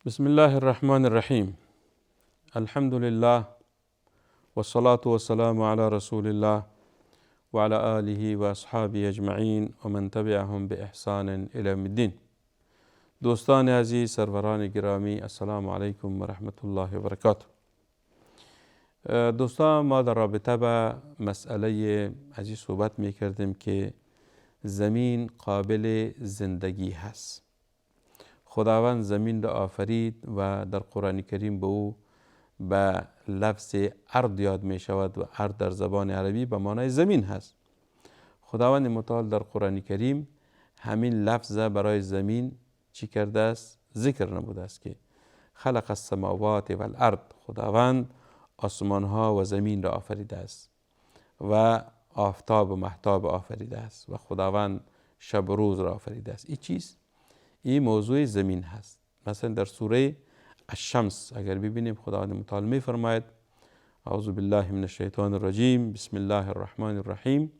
بسم الله الرحمن الرحیم. الحمد لله والصلاة والسلام على رسول الله وعلى آله وأصحابه أجمعین و من تبعهم بإحسان إلى يوم الدین. دوستان عزیز، سروران گرامی، السلام علیکم و رحمت الله و برکاته. دوستان، ما در رابطه به مسئله عزیز صحبت می کردیم که زمین قابل زندگی هست. خداوند زمین را آفرید و در قرآن کریم به او به لفظ ارض یاد می شود و ارض در زبان عربی به معنای زمین هست. خداوند متعال در قرآن کریم همین لفظ برای زمین چی کرده است؟ ذکر نموده است که خلق السماوات و الارض، خداوند آسمان ها و زمین را آفریده است و آفتاب و مهتاب آفریده است و خداوند شب و روز را آفریده است. این چیست؟ این موضوع زمین هست. مثلا در سوره الشمس اگر ببینیم خداوند متعال می فرماید اعوذ بالله من الشیطان الرجیم بسم الله الرحمن الرحیم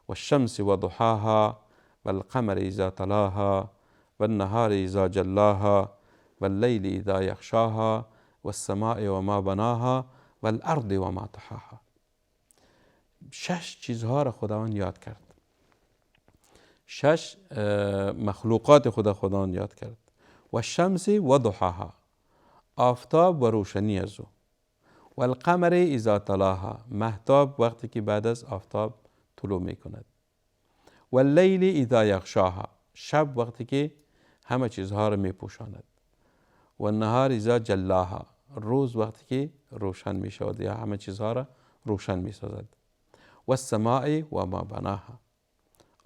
والشمس وضحاها والقمر اذا تلاها والنهار اذا جلاها واللیل اذا یغشاها والسماء وما بناها والارض وما طحاها. 6 چیزها را خداوند یاد کرد. 6 مخلوقات خداوند یاد کرد. و الشمس و ضحاها، آفتاب و روشنی از او. و القمر اذا تلاها، مهتاب وقتی که بعد از آفتاب طلوع می کند. و اللیل اذا یغشاها، شب وقتی که همه چیزها را می پوشاند. و النهار اذا جلاها، روز وقتی که روشن می شود یا همه چیزها را روشن می سازد. و السماء و ما بناها،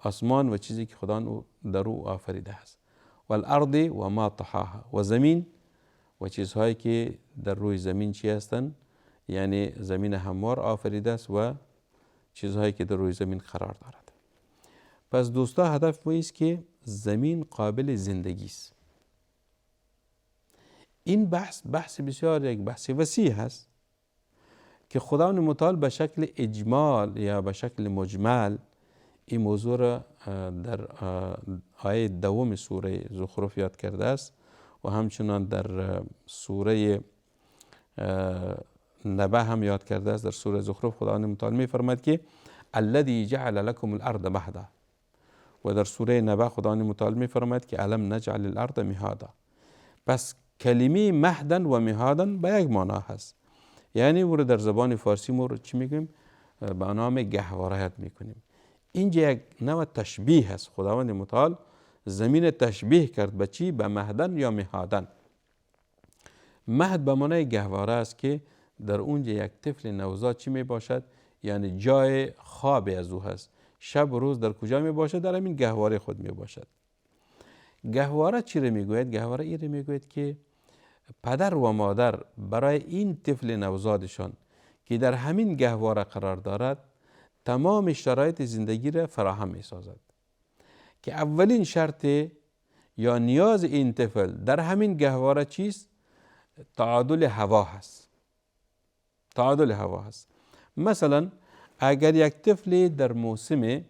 آسمان و چیزی که خداوند در او آفریده است. و الارض و ما طحاها، و زمین و چیزهایی که در روی زمین چی هستند، یعنی زمین هموار آفریده است و چیزهایی که در روی زمین قرار دارد. پس دوستا، هدف ما است که زمین قابل زندگی است. این بحث بسیار یک بحث وسیع هست که خداوند متعال به شکل اجمال یا به شکل مجمل این موضوع را در آیه 2 سوره زخرف یاد کرده است و همچنان در سوره نبأ هم یاد کرده است. در سوره زخرف خداوند متعال می فرماید که الذی جعل لكم الارض مهدا، و در سوره نبأ خداوند متعال می فرماید که الم نجعل الارض مهادا. پس کلمه مهدن و مهادن به یک معنا هست، یعنی او را در زبان فارسی ما چی میگیم؟ به نام گهواره یاد میکنیم. اینجا یک نوع تشبیه هست. خداوند متعال زمین تشبیه کرد به چی؟ به مهدن یا مهادن. مهد به معنای گهواره است که در اونجا یک طفل نوزاد چی می باشد؟ یعنی جای خواب از او هست. شب و روز در کجا می باشد؟ در همین گهواره خود می باشد. گهواره چی را می گوید؟ گهواره این را می گوید که پدر و مادر برای این طفل نوزادشان که در همین گهواره قرار دارد تمام شرایط زندگی را فراهم می سازد، که اولین شرط یا نیاز این طفل در همین گهواره چیست؟ تعادل هوا هست. تعادل هوا هست. مثلا اگر یک طفل در موسم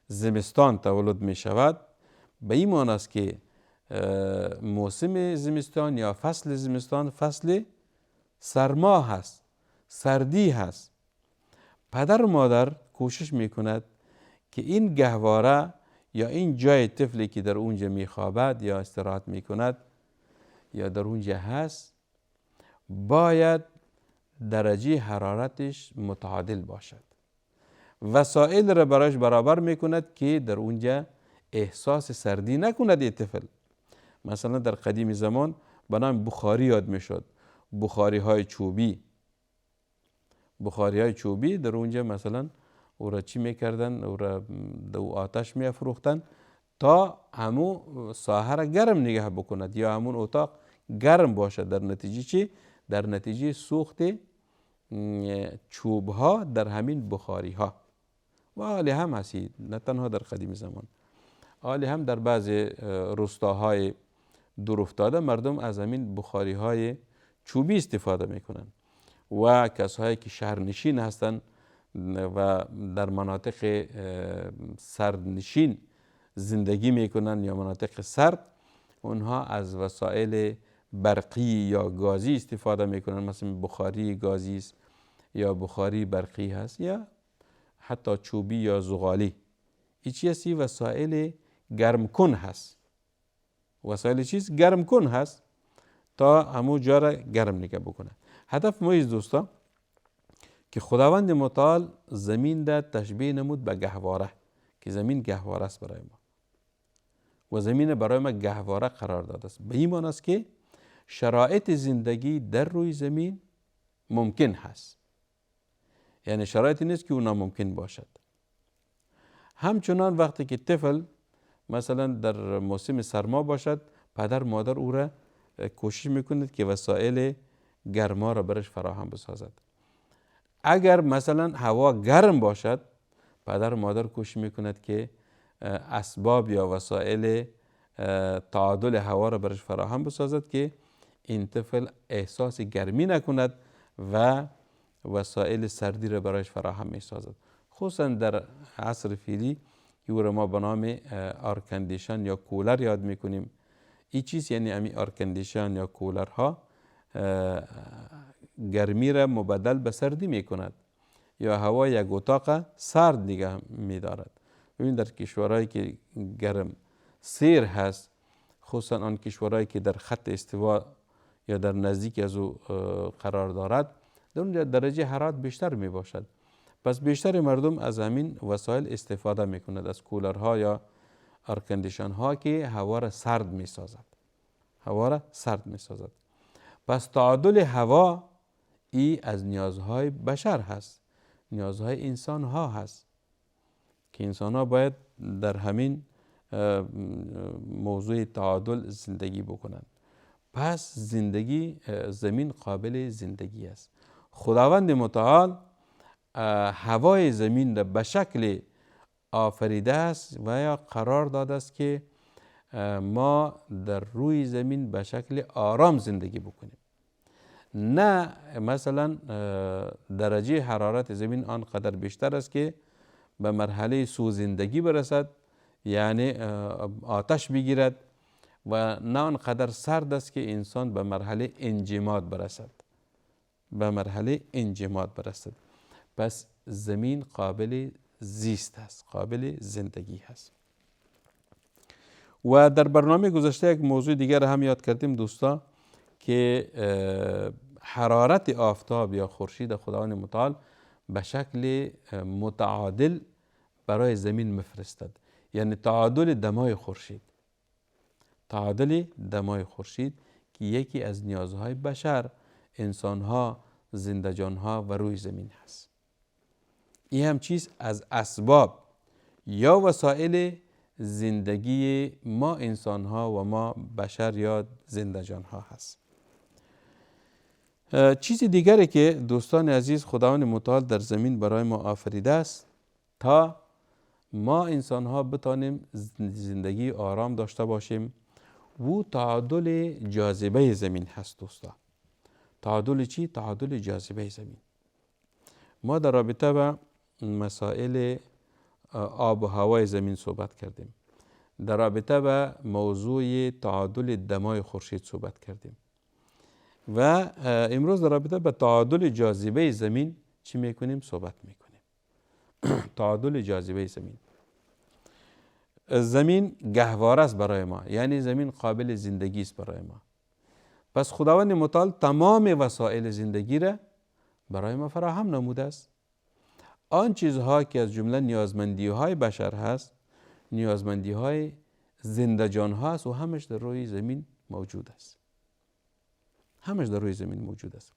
زمستان تولد می شود، به این معنی است که موسم زمستان یا فصل زمستان فصل سرما هست، سردی هست. پدر و مادر کوشش می کند که این گهواره یا این جای طفلی که در اونجا می خوابد یا استراحت می کند یا در اونجا هست باید درجه حرارتش متعادل باشد. وسایل را برایش برابر می کند که در اونجا احساس سردی نکند. این طفل مثلا در قدیم زمان به نام بخاری یاد می شد. بخاری های چوبی در اونجا مثلا او را چی می کردن؟ او را دو آتش می افروختن تا همون ساحه را گرم نگه بکند یا همون اتاق گرم باشد. در نتیجه چی؟ در نتیجه سوخت چوب ها در همین بخاری ها. و حالی هم هستید، نه تنها در قدیم زمان، حالی هم در بعض روستاهای دور افتاده مردم از همین بخاری های چوبی استفاده میکنن و کسایی که شهرنشین هستند و در مناطق سردنشین زندگی میکنن یا مناطق سرد، اونها از وسایل برقی یا گازی استفاده میکنن، مثلا بخاری گازی است یا بخاری برقی هست یا حتی چوبی یا زغالی. این چیزی وسایل گرم کن هست. وسایل چیز گرم کن هست تا همو جا را گرم نگه بکنه. هدف ما دوستا که خداوند متعال زمین را تشبیه نمود به گهواره، که زمین گهواره است برای ما و زمین برای ما گهواره قرار داده است. به این معنی است که شرایط زندگی در روی زمین ممکن هست، یعنی شرایطی نیست که اون ناممکن باشد. همچنان وقتی که طفل مثلا در موسم سرما باشد، پدر مادر او را کوشش میکند که وسایل گرما را برش فراهم بسازد. اگر مثلا هوا گرم باشد، پدر مادر کوشش میکند که اسباب یا وسایل تعادل هوا را برش فراهم بسازد که این طفل احساس گرمی نکند و وسایل سردی را برایش فراهم میسازد. خصوصا در عصر فعلی که او را ما به نام آرکندیشن یا کولر یاد میکنیم. این چیز یعنی امی آرکندیشن یا کولرها گرمی را مبدل به سردی میکند یا هوا یک اتاق سرد نگه میدارد. ببین در کشورهایی که گرم سیر هست، خصوصا آن کشورهایی که در خط استوا یا در نزدیک از او قرار دارد، در اونجا درجه حرارت بیشتر می باشد. پس بیشتر مردم از همین وسایل استفاده می کند، از کولرها یا ارکندیشن ها که هوا را سرد می سازد. هوا را سرد می سازد. پس تعادل هوا ای از نیازهای بشر هست، نیازهای انسان ها هست که انسان ها باید در همین موضوع تعادل زندگی بکنند. پس زمین قابل زندگی است. خداوند متعال هوای زمین را به شکل آفریده است و یا قرار داده است که ما در روی زمین به شکل آرام زندگی بکنیم. نه مثلا درجه حرارت زمین آنقدر بیشتر است که به مرحله سوزندگی برسد، یعنی آتش بگیرد، و نه آنقدر سرد است که انسان به مرحله انجماد برسد. پس زمین قابل زیست است، قابل زندگی هست. و در برنامه گذشته یک موضوع دیگر هم یاد کردیم دوستا که حرارت آفتاب یا خورشید خداوند متعال به شکل متعادل برای زمین میفرستد، یعنی تعادل دمای خورشید که یکی از نیازهای بشر، انسانها، زندجانها و روی زمین هست. این هم چیز از اسباب یا وسایل زندگی ما انسانها و ما بشر یا زندجانها هست. چیز دیگری که دوستان عزیز خداوند متعال در زمین برای ما آفریده است تا ما انسانها بتانیم زندگی آرام داشته باشیم، و تعادل جاذبه زمین هست دوستا. تعادل چی؟ تعادل جاذبه زمین. ما در رابطه با مسائل آب و هوای زمین صحبت کردیم. در رابطه با موضوع تعادل دمای خورشید صحبت کردیم. و امروز در رابطه با تعادل جاذبه زمین چی میکنیم؟ صحبت میکنیم. تعادل جاذبه زمین. زمین گهواره است برای ما، یعنی زمین قابل زندگی است برای ما. پس خداوند متعال تمام وسایل زندگی را برای ما فراهم نموده است. آن چیزها که از جمله نیازمندی های بشر هست، نیازمندی های زنده جان ها است و همش در روی زمین موجود است.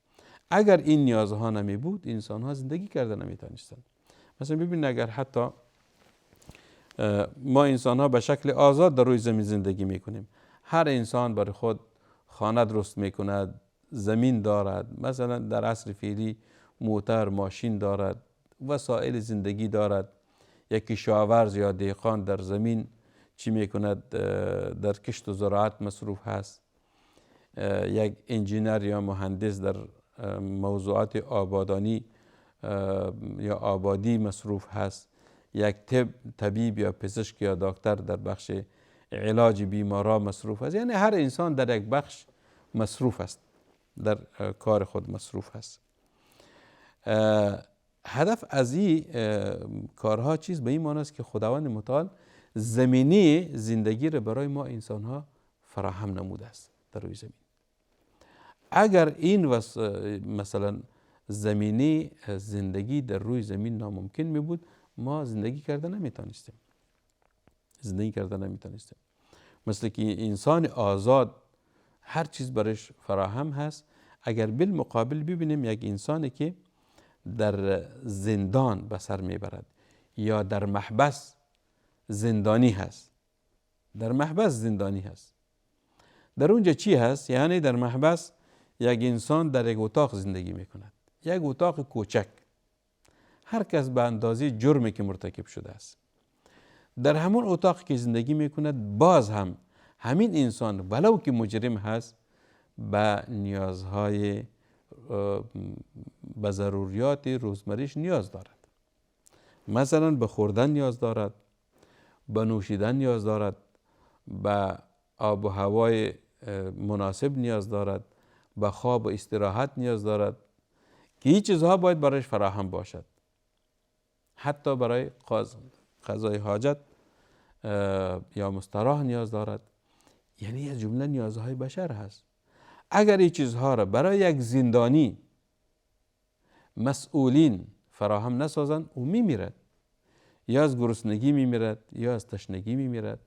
اگر این نیازها نمی بود، انسان ها زندگی کرده نمی توانستند. مثلا ببین اگر حتی ما انسان ها به شکل آزاد در روی زمین زندگی می کنیم، هر انسان برای خود خانه درست می کند، زمین دارد، مثلا در عصر فعلی موتر، ماشین دارد، وسایل زندگی دارد. یک کشاورز یا دهقان در زمین چی می کند؟ در کشت و زراعت مصروف هست. یک انجینر یا مهندس در موضوعات آبادانی یا آبادی مصروف هست. یک طبیب یا پزشک یا دکتر در بخش علاج بیمارا مصروف است. یعنی هر انسان در یک بخش مصروف است، در کار خود مصروف است. هدف از این کارها چیز به این معنی است که خداوند متعال زمینی زندگی را برای ما انسان ها فراهم نموده است در روی زمین. اگر این مثلا زمینی زندگی در روی زمین ناممکن می بود، ما زندگی کرده نمیتونستیم. مثل که انسان آزاد هر چیز برش فراهم هست، اگر بالمقابل ببینیم یک انسانی که در زندان به سر میبرد یا در محبس زندانی هست، در اونجا چی هست؟ یعنی در محبس یک انسان در یک اتاق زندگی میکند، یک اتاق کوچک، هر کس به اندازه جرمی که مرتکب شده است در همون اتاق که زندگی میکند، باز هم همین انسان ولو که مجرم هست به نیازهای به ضروریات روزمریش نیاز دارد. مثلا به خوردن نیاز دارد، به نوشیدن نیاز دارد، به آب و هوای مناسب نیاز دارد، به خواب و استراحت نیاز دارد که این چیزها باید برایش فراهم باشد. حتی برای قضای حاجت یا مستراح نیاز دارد. یعنی یه جمله نیازهای بشر هست. اگر این چیزها را برای یک زندانی مسئولین فراهم نسازند، او میمیرد، یا از گرسنگی میمیرد، یا از تشنگی میمیرد،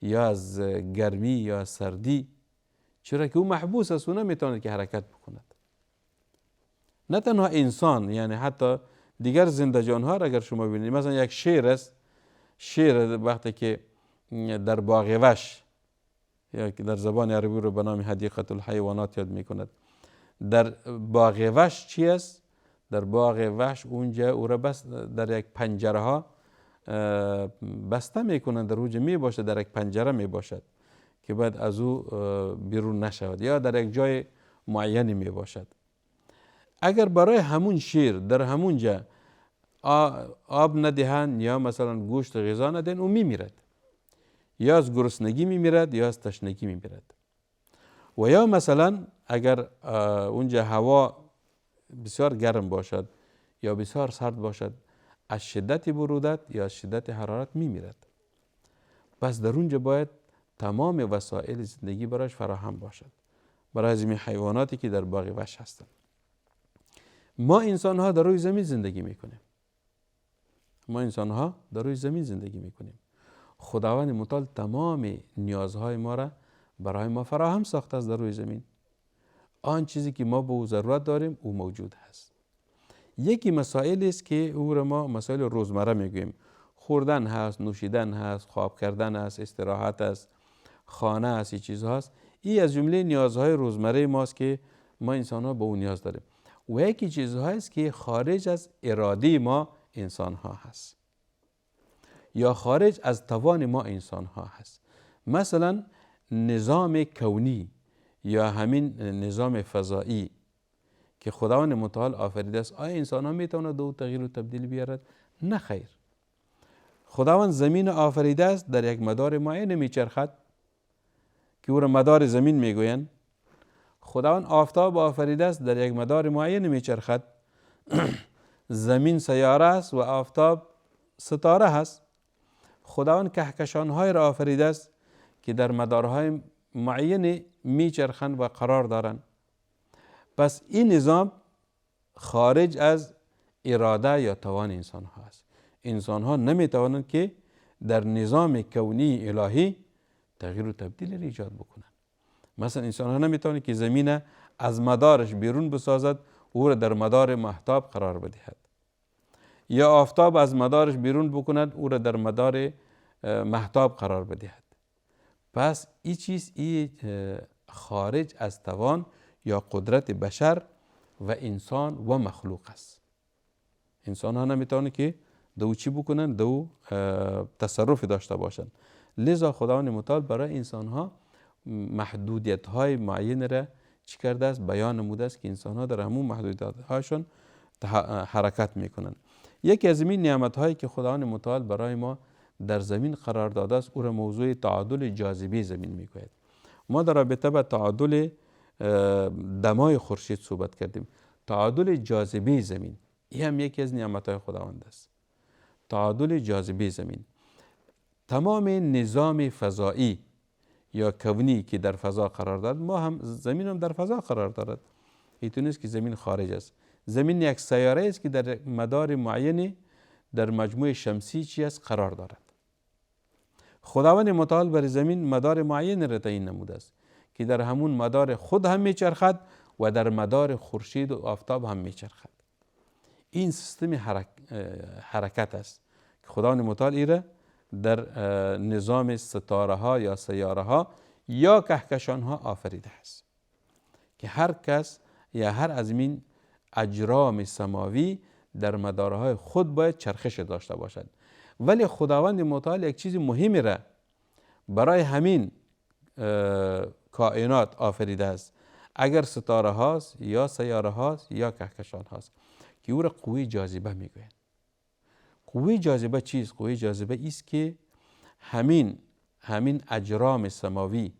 یا از گرمی یا از سردی، چرا که او محبوس است و نمیتواند که حرکت بکند. نه تنها انسان، یعنی حتی دیگر زنده جان ها را اگر شما ببینید، مثلا یک شیر است، شیر وقتی که در باغ وحش، یا که در زبان عربی رو به نام حدیقه الحیوانات یاد میکند، در باغ وحش چی است؟ در باغ وحش اونجا او را بس در یک پنجره ها بسته میکنند، در اونجا می باشد، در یک پنجره می باشد که بعد از او بیرون نشود، یا در یک جای معینی می باشد. اگر برای همون شیر در همونجا آب ندهند یا مثلا گوشت غذا ندهند، او میمیرد، یا از گرسنگی میمیرد یا از تشنگی میمیرد. و یا مثلا اگر اونجا هوا بسیار گرم باشد یا بسیار سرد باشد، از شدت برودت یا از شدت حرارت میمیرد. پس در اونجا باید تمام وسایل زندگی برایش فراهم باشد، برای از این حیواناتی که در باغ وحش هستند. ما انسان ها در روی زمین زندگی میکنیم. خداوند متعال تمام نیازهای ما را برای ما فراهم ساخته است در روی زمین. آن چیزی که ما به او ضرورت داریم او موجود هست. یکی مسائلی است که او را ما مسائل روزمره میگوییم. خوردن هست، نوشیدن هست، خواب کردن هست، استراحت هست، خانه هست، این چیزهاست. این از جمله نیازهای روزمره ماست که ما انسان ها به او نیاز داریم. و یکی چیزهایی است که خارج از اراده ما انسان ها هست یا خارج از توان ما انسان ها هست. مثلا نظام کونی یا همین نظام فضایی که خداوند متعال آفریده است، آیا انسان ها میتواند او تغییر و تبدیل بیارد؟ نه خیر. خداوند زمین آفریده است، در یک مدار معین میچرخد که او را مدار زمین میگویند. خداوند آفتاب آفریده است، در یک مدار معین میچرخد. زمین سیاره است و آفتاب ستاره هست. خداوند کهکشان‌های را آفریده است که در مدارهای معین میچرخند و قرار دارند. پس این نظام خارج از اراده یا توان انسان ها است. انسان ها نمیتوانند که در نظام کونی الهی تغییر و تبدیل ایجاد بکنند. مثلا انسان ها نمیتوانند که زمین از مدارش بیرون بسازد، او را در مدار مهتاب قرار بدهد، یا آفتاب از مدارش بیرون بکند، او را در مدار مهتاب قرار بدهد. پس این چیز خارج از توان یا قدرت بشر و انسان و مخلوق است. انسان ها نمیتوانند که دو چی بکنند، دو تصرف داشته باشند. لذا خداوند متعال برای انسان ها محدودیت های معین را چی کرده است؟ بیان نموده است که انسان ها در همون محدودیت هاشون حرکت میکنند. یکی از این نعمت هایی که خداوند متعال برای ما در زمین قرار داده است، او را موضوع تعادل جاذبه زمین میگوید. ما در رابطه با تعادل دمای خورشید صحبت کردیم. تعادل جاذبه زمین، این هم یکی از نعمتهای خداوند است. تعادل جاذبه زمین، تمام نظام فضایی یا کونی که در فضا قرار دارد، ما هم زمین هم در فضا قرار دارد. اینطور نیست که زمین خارج است. زمین یک سیاره است که در مدار معینی در مجموع شمسی چی است قرار دارد. خداوند متعال بر زمین مدار معین را تعیین نموده است که در همون مدار خود هم میچرخد و در مدار خورشید و آفتاب هم میچرخد. این سیستم حرکت است که خداوند متعال ایره در نظام ستاره ها یا سیاره ها یا کهکشان ها آفریده است که هر کس یا هر از این اجرام سماوی در مدارهای خود باید چرخش داشته باشد. ولی خداوند متعال یک چیز مهمی را برای همین کائنات آفریده است، اگر ستاره هاست یا سیاره هاست یا کهکشان هاست، که او را قوه جاذبه میگویند. قوه جاذبه چیست؟ قوه جاذبه است که همین اجرام سماوی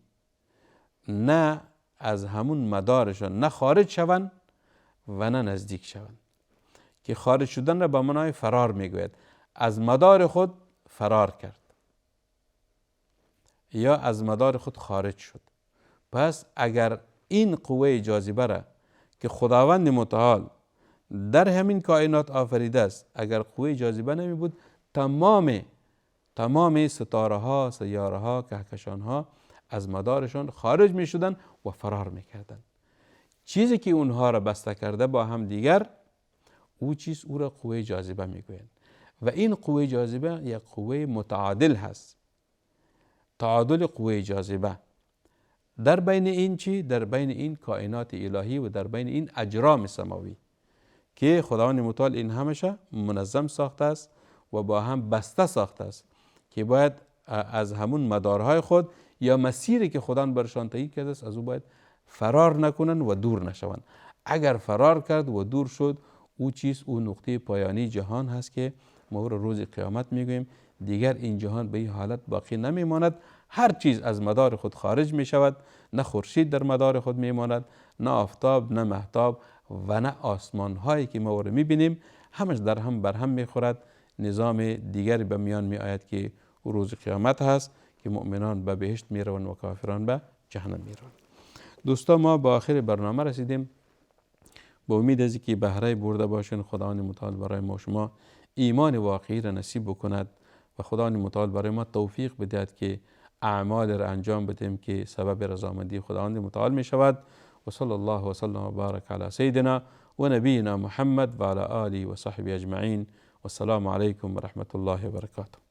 نه از همون مدارشان نه خارج شوند و نه نزدیک شوند، که خارج شدن را به معنای فرار میگوید. از مدار خود فرار کرد یا از مدار خود خارج شد. پس اگر این قوه جاذبه را که خداوند متعال در همین کائنات آفریده است، اگر قوه جاذبه نمی بود، تمام ستاره ها، سیاره ها، کهکشان ها از مدارشان خارج می شدن و فرار می کردن. چیزی که اونها را بسته کرده با هم دیگر، او چیز او را قوه جاذبه می گویند. و این قوه جاذبه یک قوه متعادل هست. تعادل قوه جاذبه در بین این چی؟ در بین این کائنات الهی و در بین این اجرام سماوی که خداوند متعال این همشه منظم ساخته است و با هم بسته ساخته است که باید از همون مدارهای خود یا مسیری که خداوند برشان تعیین کرده است از او باید فرار نکنن و دور نشوند. اگر فرار کرد و دور شد، او چیز او نقطه پایانی جهان هست که ما رو روز قیامت میگوییم دیگر این جهان به این حالت باقی نمیماند. هر چیز از مدار خود خارج می شود، نه خورشید در مدار خود میماند، نه آفتاب، نه مهتاب و نه آسمان هایی که ما رو میبینیم، همش در هم بر هم میخورد. نظام دیگری به میان می آید که روز قیامت هست که مؤمنان به بهشت میروند و کافران به جهنم میروند. دوستا، ما با آخر برنامه رسیدیم. با امید از که بهره برده باشین. خداوند متعال برای ما شما ایمان واقعی را نصیب بکند و خداوند متعال برای ما توفیق بدهد که اعمال را انجام بدیم که سبب رضامندی خداوند متعال می شود. و صلی الله و سلم و بارک علی سیدنا و نبینا محمد و علی آله و صحبه اجمعین. والسلام علیکم و رحمت الله و برکاته.